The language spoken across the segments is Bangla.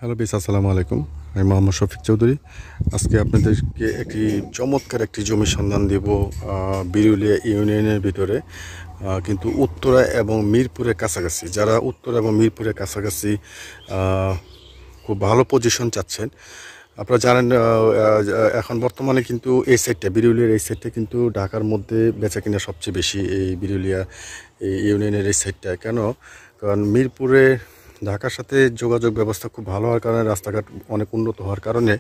হ্যালো বিস, আসসালামু আলাইকুম। আমি মোহাম্মদ শফিক চৌধুরী। আজকে আপনাদেরকে একটি চমৎকার একটি জমির সন্ধান দেব বিরুলিয়া ইউনিয়নের ভিতরে, কিন্তু উত্তরা এবং মিরপুরের কাছাকাছি। যারা উত্তরা এবং মিরপুরের কাছাকাছি খুব ভালো পজিশন চাচ্ছেন, আপনারা জানেন এখন বর্তমানে কিন্তু এই সাইডটা, বিরুলিয়ার এই সাইডটা কিন্তু ঢাকার মধ্যে বেচা কিনা সবচেয়ে বেশি এই বিরুলিয়া এই ইউনিয়নের এই সাইডটা। কেন? কারণ মিরপুরে ঢাকার সাথে যোগাযোগ ব্যবস্থা খুব ভালো হওয়ার কারণে, রাস্তাঘাট অনেক উন্নত হওয়ার কারণে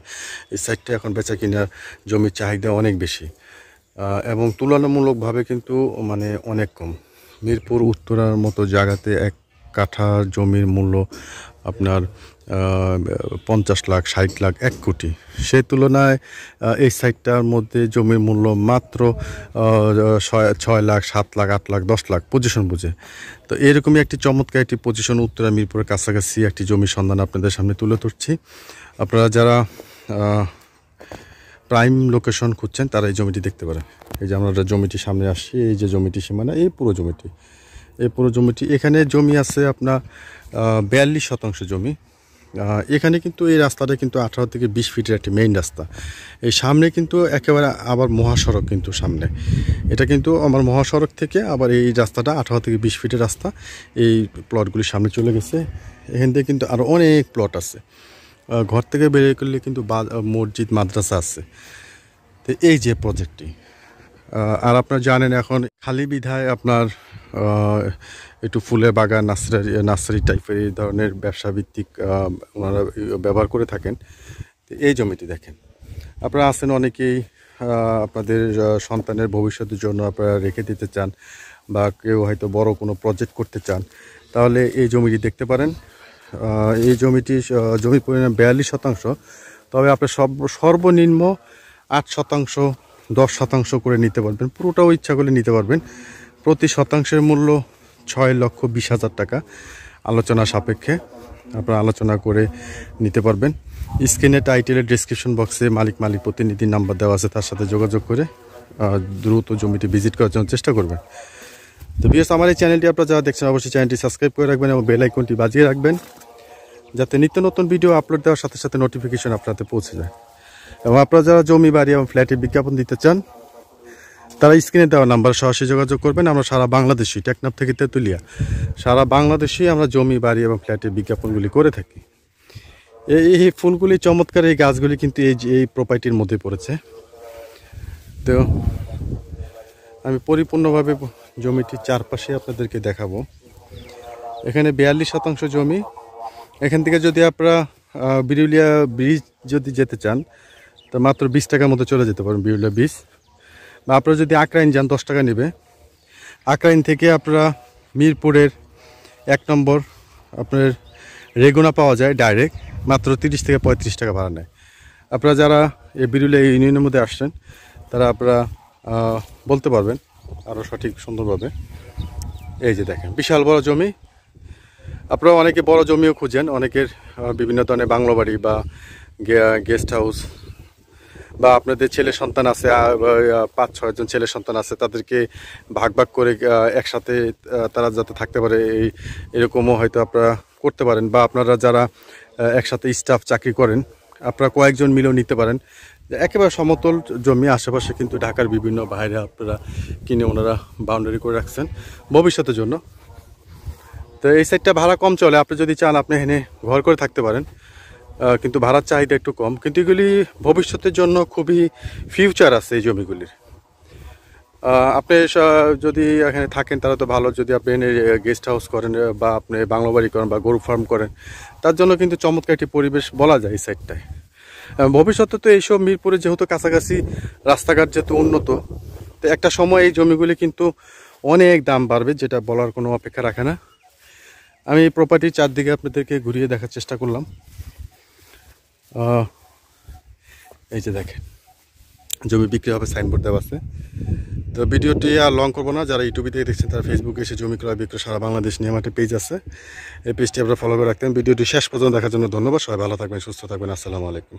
এই সাইডটা এখন বেচা কিনা জমির চাহিদা অনেক বেশি এবং তুলনামূলকভাবে কিন্তু মানে অনেক কম। মিরপুর উত্তরার মতো জায়গাতে এক কাঠা জমির মূল্য আপনার 50 লাখ, 60 লাখ, 1 কোটি। সেই তুলনায় এই সাইটটার মধ্যে জমির মূল্য মাত্র 6 লাখ, 7 লাখ, 8 লাখ, 10 লাখ পজিশন বুঝে। তো এরকমই একটি চমৎকার একটি পজিশন উত্তরা মিরপুরের কাছাকাছি একটি জমির সন্ধান আপনাদের সামনে তুলে ধরছি। আপনারা যারা প্রাইম লোকেশন খুঁজছেন তারা এই জমিটি দেখতে পারেন। এই যে আমরা জমিটির সামনে আসছি, এই যে জমিটি সীমানা, এই পুরো জমিটি এখানে জমি আছে আপনার 42% জমি। এখানে কিন্তু এই রাস্তাটা কিন্তু 18 থেকে 20 ফিটের একটি মেইন রাস্তা। এই সামনে কিন্তু একেবারে আবার মহাসড়ক, কিন্তু সামনে এটা কিন্তু আমার মহাসড়ক থেকে আবার এই রাস্তাটা 18 থেকে 20 ফিটের রাস্তা। এই প্লটগুলি সামনে চলে গেছে। এখান থেকে কিন্তু আরও অনেক প্লট আছে। ঘর থেকে বেরিয়ে করলে কিন্তু মসজিদ, মাদ্রাসা আছে। তো এই যে প্রজেক্টটি, আর আপনারা জানেন এখন খালি বিধায় আপনার একটু ফুলের বাগান, নার্সারি টাইপের এই ধরনের ব্যবসা ভিত্তিক ওনারা ব্যবহার করে থাকেন। তো এই জমিটি দেখেন, আপনারা আছেন অনেকেই আপনাদের সন্তানের ভবিষ্যতের জন্য আপনারা রেখে দিতে চান, বা কেউ হয়তো বড় কোনো প্রজেক্ট করতে চান, তাহলে এই জমিটি দেখতে পারেন। এই জমির পরিমাণ 42%, তবে আপনি সর্বনিম্ন 8%, 10% করে নিতে পারবেন। পুরোটাও ইচ্ছা করলে নিতে পারবেন। প্রতি শতাংশের মূল্য 6,20,000 টাকা। আলোচনা সাপেক্ষে আপনারা আলোচনা করে নিতে পারবেন। স্ক্রিনে টাইটেলের ডেসক্রিপশন বক্সে মালিক প্রতিনিধির নাম্বার দেওয়া আছে, তার সাথে যোগাযোগ করে দ্রুত জমিটি ভিজিট করার জন্য চেষ্টা করবেন। তো ভিউয়ার্স, আমার এই চ্যানেলটি আপনারা যারা দেখছেন অবশ্যই চ্যানেলটি সাবস্ক্রাইব করে রাখবেন এবং বেল আইকনটি বাজিয়ে রাখবেন, যাতে নিত্য নতুন ভিডিও আপলোড দেওয়ার সাথে সাথে নোটিফিকেশন আপনাদের পৌঁছে যায়। এবং আপনারা যারা জমি, বাড়ি এবং ফ্ল্যাটের বিজ্ঞাপন দিতে চান, তারা স্ক্রিনে দেওয়া নাম্বার সরাসরি যোগাযোগ করবেন। আমরা সারা বাংলাদেশি, টেকনাফ থেকে তেঁতুলিয়া, সারা বাংলাদেশে আমরা জমি, বাড়ি এবং ফ্ল্যাটের বিজ্ঞাপনগুলি করে থাকি। এই ফুলগুলি, চমৎকার এই গাছগুলি কিন্তু এই প্রপার্টির মধ্যে পড়েছে। তো আমি পরিপূর্ণভাবে জমিটির চারপাশে আপনাদেরকে দেখাবো। এখানে 42% জমি। এখান থেকে যদি আপনারা বিরুলিয়া ব্রিজ যদি যেতে চান, তো মাত্র 20 টাকার মতো চলে যেতে পারেন বিরুলিয়া ব্রিজ। বা আপনারা যদি আকরাইন যান, 10 টাকা নেবে। আকরাইন থেকে আপনারা মিরপুরের 1 নম্বর আপনার রেগুনা পাওয়া যায় ডাইরেক্ট, মাত্র 30 থেকে 35 টাকা ভাড়া নেয়। আপনারা যারা এই বিরুলিয়া ইউনিয়নের মধ্যে আসছেন, তারা আপনারা বলতে পারবেন আরও সঠিক সুন্দরভাবে। এই যে দেখেন, বিশাল বড় জমি। আপনারা অনেকে বড় জমিও খুঁজেন, অনেকের বিভিন্ন ধরনের বাংলো বাড়ি বা গেস্ট হাউস, বা আপনাদের ছেলে সন্তান আছে, 5-6 জন ছেলে সন্তান আছে, তাদেরকে ভাগ করে একসাথে তারা যাতে থাকতে পারে, এরকমও হয়তো আপনারা করতে পারেন। বা আপনারা যারা একসাথে স্টাফ চাকরি করেন, আপনারা কয়েকজন মিলেও নিতে পারেন। একেবারে সমতল জমি, আশেপাশে কিন্তু ঢাকার বিভিন্ন বাইরে আপনারা কিনে ওনারা বাউন্ডারি করে রাখছেন ভবিষ্যতের জন্য। তো এই সাইডটা ভাড়া কম চলে। আপনি যদি চান, আপনি এখানে ঘর করে থাকতে পারেন, কিন্তু ভাড়ার চাহিদা একটু কম। কিন্তু এগুলি ভবিষ্যতের জন্য খুবই ফিউচার আছে এই জমিগুলির। আপনি যদি এখানে থাকেন তাহলে তো ভালো। যদি আপনি এনে গেস্ট হাউস করেন, বা আপনি বাংলো বাড়ি করেন, বা গরু ফার্ম করেন, তার জন্য কিন্তু চমৎকার একটি পরিবেশ বলা যায় এই সাইডটায়। ভবিষ্যতে তো এইসব মিরপুরে যেহেতু কাছাকাছি, রাস্তাঘাট যেহেতু উন্নত, তো একটা সময় এই জমিগুলি কিন্তু অনেক দাম বাড়বে, যেটা বলার কোনো অপেক্ষা রাখে না। আমি এই প্রপার্টির চারদিকে আপনাদেরকে ঘুরিয়ে দেখার চেষ্টা করলাম। এই যে দেখেন, জমি বিক্রি হবে, সাইনবোর্ড দেওয়া আছে। তো ভিডিওটি আর লং করবো না। যারা ইউটিউবে থেকে দেখছেন, তারা ফেসবুকে এসে জমি ক্রয় বিক্রয় সারা বাংলাদেশ নিয়ে আমার একটা পেজ আছে, এই পেজটি আপনারা ফলো করে রাখতেন। ভিডিওটি শেষ পর্যন্ত দেখার জন্য ধন্যবাদ। সবাই ভালো থাকবেন, সুস্থ থাকবেন। আসসালামু আলাইকুম।